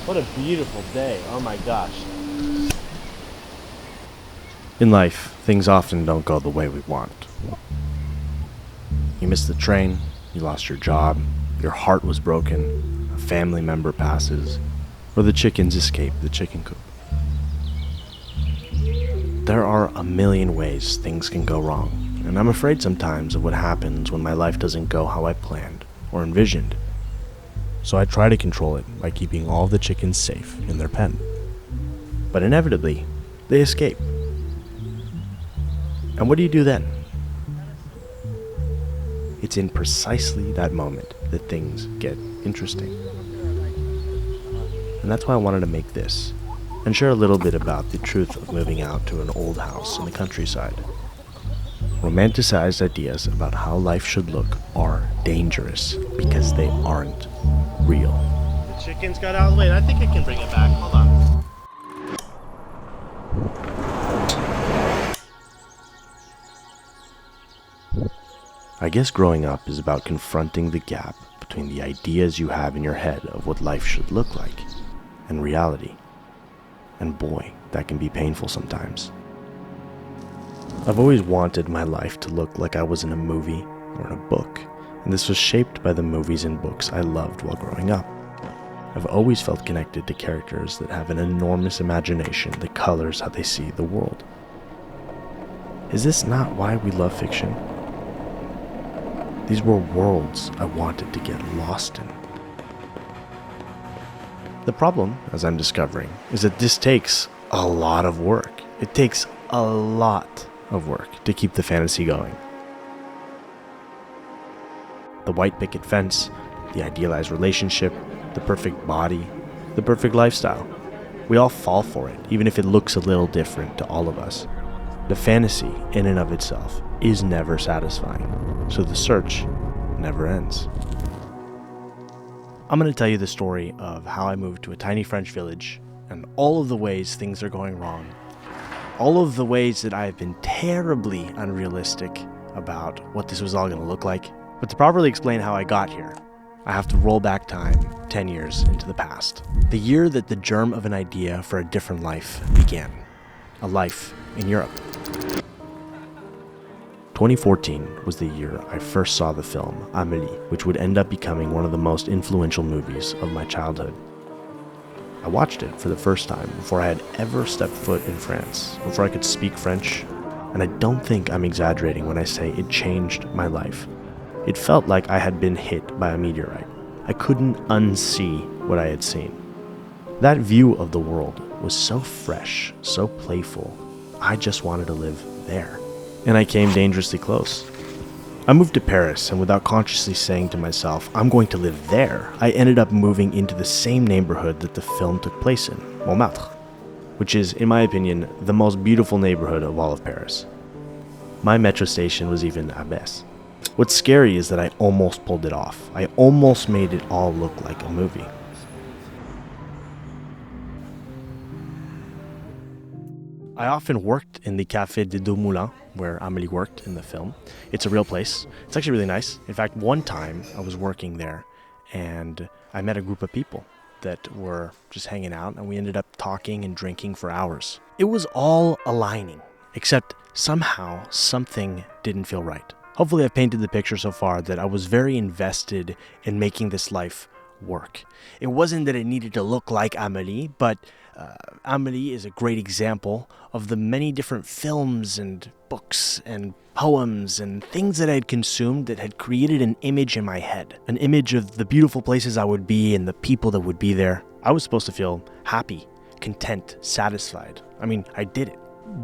What a beautiful day. Oh my gosh. In life, things often don't go the way we want. You missed the train, you lost your job, your heart was broken, a family member passes, or the chickens escape the chicken coop. There are a million ways things can go wrong, and I'm afraid sometimes of what happens when my life doesn't go how I planned or envisioned. So I try to control it by keeping all the chickens safe in their pen. But inevitably, they escape. And what do you do then? It's in precisely that moment that things get interesting. And that's why I wanted to make this, and share a little bit about the truth of moving out to an old house in the countryside. Romanticized ideas about how life should look are dangerous because they aren't real. The chickens got out of the way. I think I can bring it back. Hold on. I guess growing up is about confronting the gap between the ideas you have in your head of what life should look like and reality. And boy, that can be painful sometimes. I've always wanted my life to look like I was in a movie or in a book, and this was shaped by the movies and books I loved while growing up. I've always felt connected to characters that have an enormous imagination that colors how they see the world. Is this not why we love fiction? These were worlds I wanted to get lost in. The problem, as I'm discovering, is that this takes a lot of work. It takes a lot of work to keep the fantasy going. The white picket fence, the idealized relationship, the perfect body, the perfect lifestyle. We all fall for it, even if it looks a little different to all of us. The fantasy, in and of itself, is never satisfying, so the search never ends. I'm going to tell you the story of how I moved to a tiny French village and all of the ways things are going wrong. All of the ways that I've been terribly unrealistic about what this was all going to look like. But to properly explain how I got here, I have to roll back time 10 years into the past. The year that the germ of an idea for a different life began. A life in Europe. 2014 was the year I first saw the film Amélie, which would end up becoming one of the most influential movies of my childhood. I watched it for the first time before I had ever stepped foot in France, before I could speak French, and I don't think I'm exaggerating when I say it changed my life. It felt like I had been hit by a meteorite. I couldn't unsee what I had seen. That view of the world was so fresh, so playful. I just wanted to live there. And I came dangerously close. I moved to Paris, and without consciously saying to myself, I'm going to live there, I ended up moving into the same neighborhood that the film took place in, Montmartre, which is, in my opinion, the most beautiful neighborhood of all of Paris. My metro station was even Abbesse. What's scary is that I almost pulled it off. I almost made it all look like a movie. I often worked in the Café des Deux Moulins, where Amélie worked in the film. It's a real place. It's actually really nice. In fact, one time I was working there and I met a group of people that were just hanging out, and we ended up talking and drinking for hours. It was all aligning, except somehow something didn't feel right. Hopefully I've painted the picture so far that I was very invested in making this life work. It wasn't that it needed to look like Amélie, but Amélie is a great example of the many different films and books and poems and things that I had consumed that had created an image in my head. An image of the beautiful places I would be and the people that would be there. I was supposed to feel happy, content, satisfied. I mean, I did it.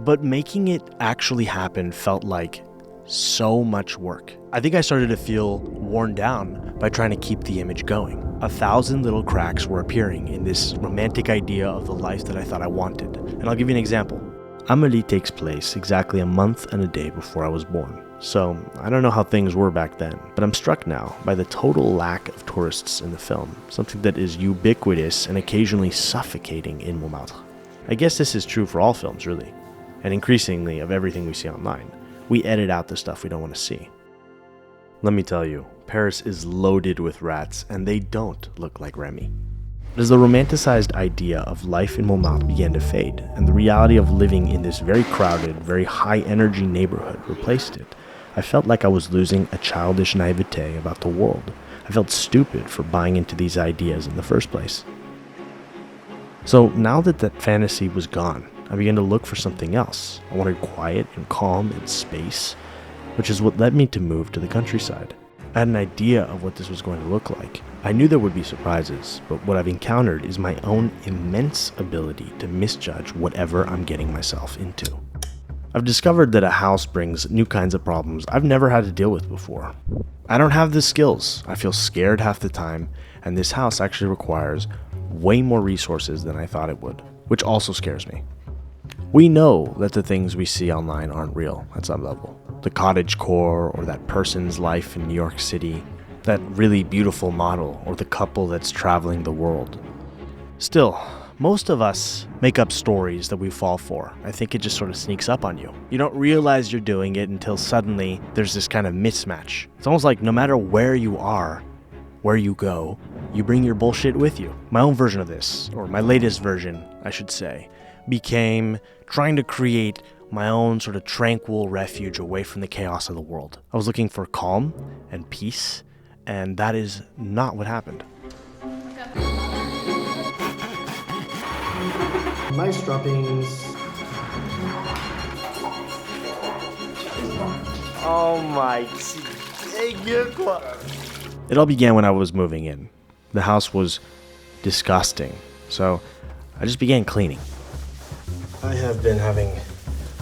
But making it actually happen felt like so much work. I think I started to feel worn down by trying to keep the image going. 1,000 little cracks were appearing in this romantic idea of the life that I thought I wanted. And I'll give you an example. Amélie takes place exactly a month and a day before I was born. So I don't know how things were back then, but I'm struck now by the total lack of tourists in the film, something that is ubiquitous and occasionally suffocating in Montmartre. I guess this is true for all films, really, and increasingly of everything we see online. We edit out the stuff we don't want to see. Let me tell you, Paris is loaded with rats, and they don't look like Remy. As the romanticized idea of life in Montmartre began to fade, and the reality of living in this very crowded, very high-energy neighborhood replaced it, I felt like I was losing a childish naivete about the world. I felt stupid for buying into these ideas in the first place. So now that that fantasy was gone, I began to look for something else. I wanted quiet and calm and space, which is what led me to move to the countryside. I had an idea of what this was going to look like. I knew there would be surprises, but what I've encountered is my own immense ability to misjudge whatever I'm getting myself into. I've discovered that a house brings new kinds of problems I've never had to deal with before. I don't have the skills, I feel scared half the time, and this house actually requires way more resources than I thought it would, which also scares me. We know that the things we see online aren't real at some level. The cottagecore, or that person's life in New York City, that really beautiful model, or the couple that's traveling the world. Still, most of us make up stories that we fall for. I think it just sort of sneaks up on you. You don't realize you're doing it until suddenly there's this kind of mismatch. It's almost like no matter where you are, where you go, you bring your bullshit with you. My own version of this, or my latest version, I should say, became trying to create my own sort of tranquil refuge away from the chaos of the world. I was looking for calm and peace, and that is not what happened. Nice droppings. Oh my God. It all began when I was moving in. The house was disgusting, so I just began cleaning. I have been having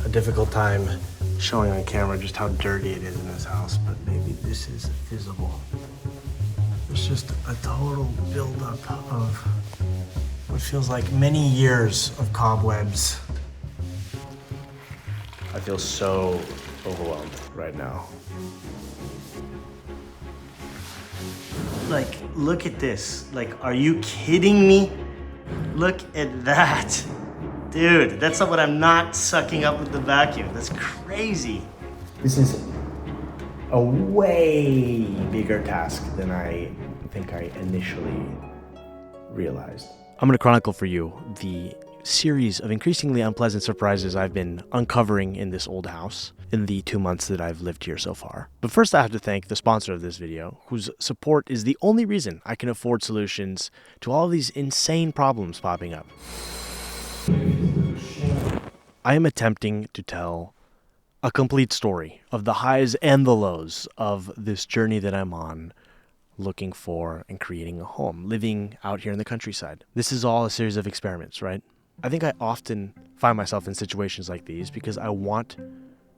a difficult time showing on camera just how dirty it is in this house, but maybe this is visible. There's just a total buildup of what feels like many years of cobwebs. I feel so overwhelmed right now. Like, look at this. Like, are you kidding me? Look at that. Dude, that's not what I'm not sucking up with the vacuum. That's crazy. This is a way bigger task than I think I initially realized. I'm going to chronicle for you the series of increasingly unpleasant surprises I've been uncovering in this old house in the 2 months that I've lived here so far. But first I have to thank the sponsor of this video, whose support is the only reason I can afford solutions to all of these insane problems popping up. I am attempting to tell a complete story of the highs and the lows of this journey that I'm on, looking for and creating a home, living out here in the countryside. This is all a series of experiments, right? I think I often find myself in situations like these because I want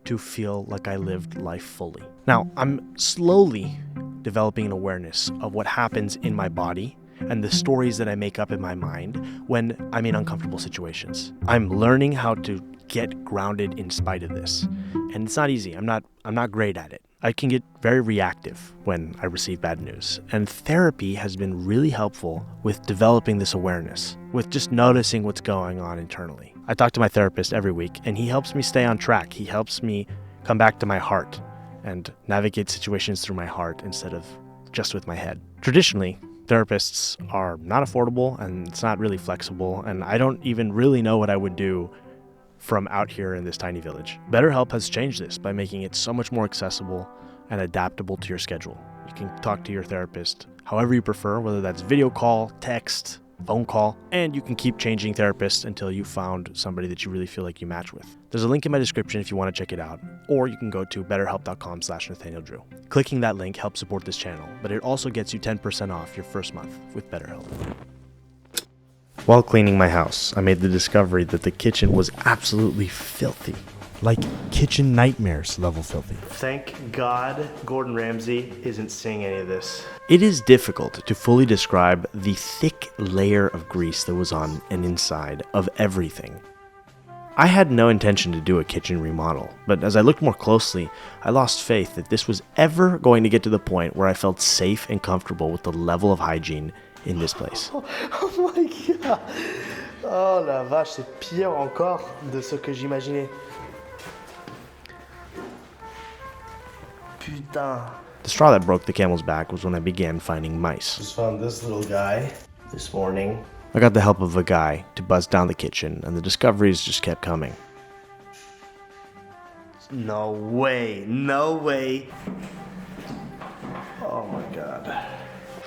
to feel like I lived life fully. Now, I'm slowly developing an awareness of what happens in my body and the stories that I make up in my mind when I'm in uncomfortable situations. I'm learning how to get grounded in spite of this. And it's not easy. I'm not great at it. I can get very reactive when I receive bad news. And therapy has been really helpful with developing this awareness, with just noticing what's going on internally. I talk to my therapist every week, and he helps me stay on track. He helps me come back to my heart and navigate situations through my heart instead of just with my head. Traditionally, therapists are not affordable, and it's not really flexible, and I don't even really know what I would do from out here in this tiny village. BetterHelp has changed this by making it so much more accessible and adaptable to your schedule. You can talk to your therapist however you prefer, whether that's video call, text, phone call, and you can keep changing therapists until you found somebody that you really feel like you match with. There's a link in my description if you want to check it out, or you can go to betterhelp.com/NathanielDrew. Clicking that link helps support this channel, but it also gets you 10% off your first month with BetterHelp. While cleaning my house, I made the discovery that the kitchen was absolutely filthy. Like kitchen nightmares level filthy. Thank God Gordon Ramsay isn't seeing any of this. It is difficult to fully describe the thick layer of grease that was on and inside of everything. I had no intention to do a kitchen remodel, but as I looked more closely, I lost faith that this was ever going to get to the point where I felt safe and comfortable with the level of hygiene in this place. Oh my God! Oh la vache, c'est pire encore de ce que j'imaginais. Putain. The straw that broke the camel's back was when I began finding mice. Just found this little guy. This morning, I got the help of a guy to buzz down the kitchen, and the discoveries just kept coming. No way, no way. Oh my god.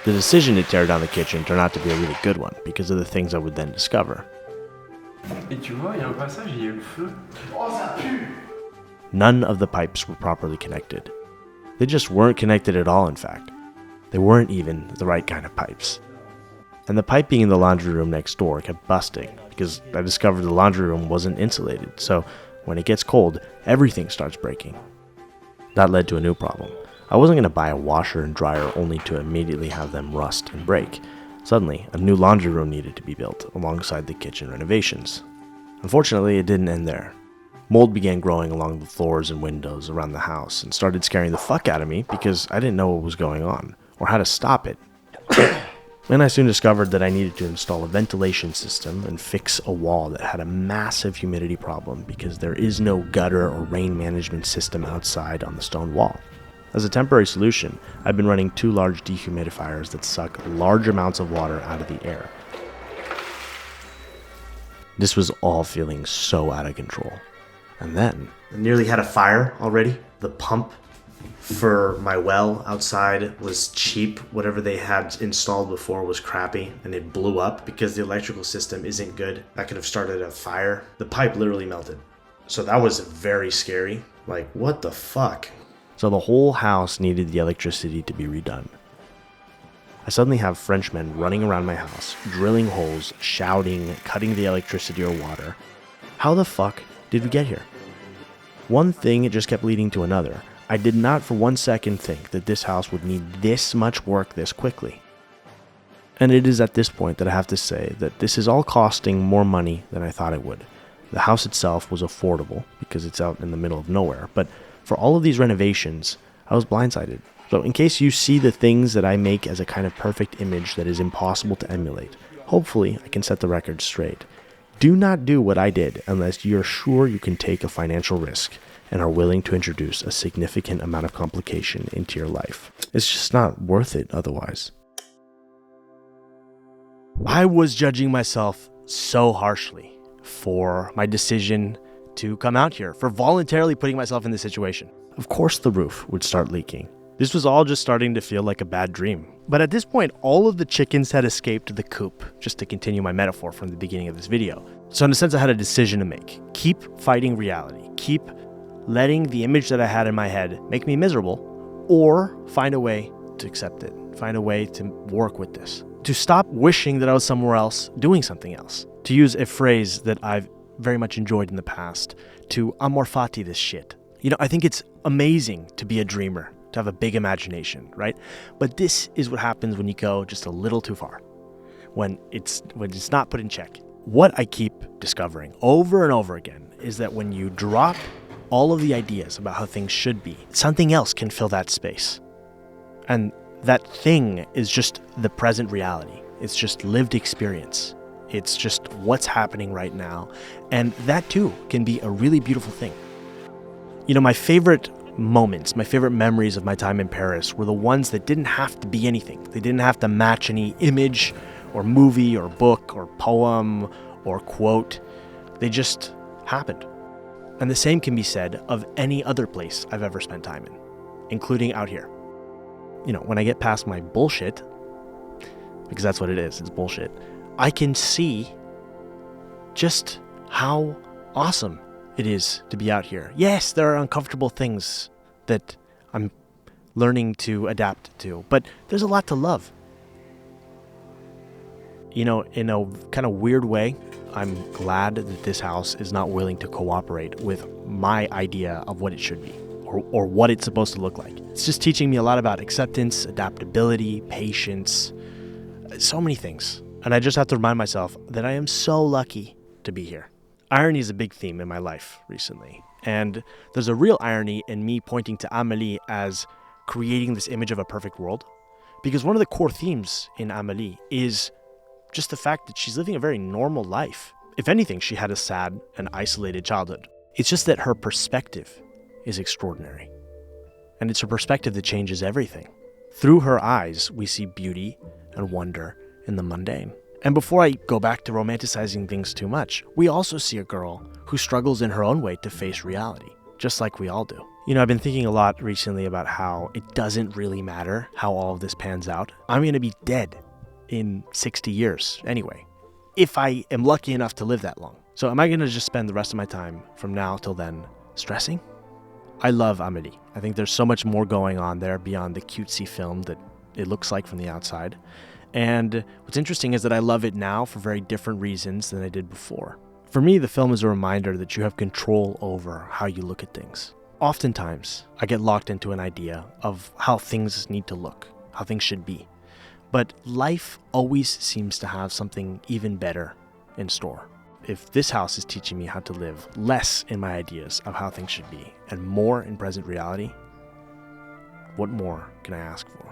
The decision to tear down the kitchen turned out to be a really good one because of the things I would then discover. Et tu vois, il y a un passage, il y a le feu. Oh, ça pue! None of the pipes were properly connected. They just weren't connected at all, in fact. They weren't even the right kind of pipes. And the piping in the laundry room next door kept busting because I discovered the laundry room wasn't insulated, so when it gets cold, everything starts breaking. That led to a new problem. I wasn't going to buy a washer and dryer only to immediately have them rust and break. Suddenly, a new laundry room needed to be built alongside the kitchen renovations. Unfortunately, it didn't end there. Mold began growing along the floors and windows around the house and started scaring the fuck out of me because I didn't know what was going on or how to stop it. And I soon discovered that I needed to install a ventilation system and fix a wall that had a massive humidity problem because there is no gutter or rain management system outside on the stone wall. As a temporary solution, I've been running 2 large dehumidifiers that suck large amounts of water out of the air. This was all feeling so out of control. And then, I nearly had a fire already. The pump for my well outside was cheap. Whatever they had installed before was crappy, and it blew up because the electrical system isn't good. That could have started a fire. The pipe literally melted. So that was very scary. Like, what the fuck? So the whole house needed the electricity to be redone. I suddenly have Frenchmen running around my house, drilling holes, shouting, cutting the electricity or water. How the fuck did we get here? One thing, it just kept leading to another. I did not for 1 second think that this house would need this much work this quickly. And it is at this point that I have to say that this is all costing more money than I thought it would. The house itself was affordable because it's out in the middle of nowhere, but for all of these renovations, I was blindsided. So in case you see the things that I make as a kind of perfect image that is impossible to emulate, hopefully I can set the record straight. Do not do what I did unless you're sure you can take a financial risk and are willing to introduce a significant amount of complication into your life. It's just not worth it otherwise. I was judging myself so harshly for my decision to come out here, for voluntarily putting myself in this situation. Of course the roof would start leaking. This was all just starting to feel like a bad dream. But at this point, all of the chickens had escaped the coop, just to continue my metaphor from the beginning of this video. So in a sense, I had a decision to make. Keep fighting reality. Keep letting the image that I had in my head make me miserable, or find a way to accept it. Find a way to work with this. To stop wishing that I was somewhere else doing something else. To use a phrase that I've very much enjoyed in the past, to amor fati this shit. You know, I think it's amazing to be a dreamer, to have a big imagination, right? But this is what happens when you go just a little too far, when it's not put in check. What I keep discovering over and over again is that when you drop all of the ideas about how things should be, something else can fill that space. And that thing is just the present reality. It's just lived experience. It's just what's happening right now. And that too can be a really beautiful thing. You know, my favorite moments, my favorite memories of my time in Paris were the ones that didn't have to be anything. They didn't have to match any image or movie or book or poem or quote. They just happened. And the same can be said of any other place I've ever spent time in, including out here. You know, when I get past my bullshit, because that's what it is, it's bullshit, I can see just how awesome it is to be out here. Yes, there are uncomfortable things that I'm learning to adapt to, but there's a lot to love. You know, in a kind of weird way, I'm glad that this house is not willing to cooperate with my idea of what it should be or what it's supposed to look like. It's just teaching me a lot about acceptance, adaptability, patience, so many things. And I just have to remind myself that I am so lucky to be here. Irony is a big theme in my life recently. And there's a real irony in me pointing to Amélie as creating this image of a perfect world. Because one of the core themes in Amélie is just the fact that she's living a very normal life. If anything, she had a sad and isolated childhood. It's just that her perspective is extraordinary. And it's her perspective that changes everything. Through her eyes, we see beauty and wonder in the mundane. And before I go back to romanticizing things too much, we also see a girl who struggles in her own way to face reality, just like we all do. You know, I've been thinking a lot recently about how it doesn't really matter how all of this pans out. I'm going to be dead in 60 years anyway, if I am lucky enough to live that long. So am I going to just spend the rest of my time from now till then stressing? I love Amélie. I think there's so much more going on there beyond the cutesy film that it looks like from the outside. And what's interesting is that I love it now for very different reasons than I did before. For me, the film is a reminder that you have control over how you look at things. Oftentimes, I get locked into an idea of how things need to look, how things should be. But life always seems to have something even better in store. If this house is teaching me how to live less in my ideas of how things should be and more in present reality, what more can I ask for?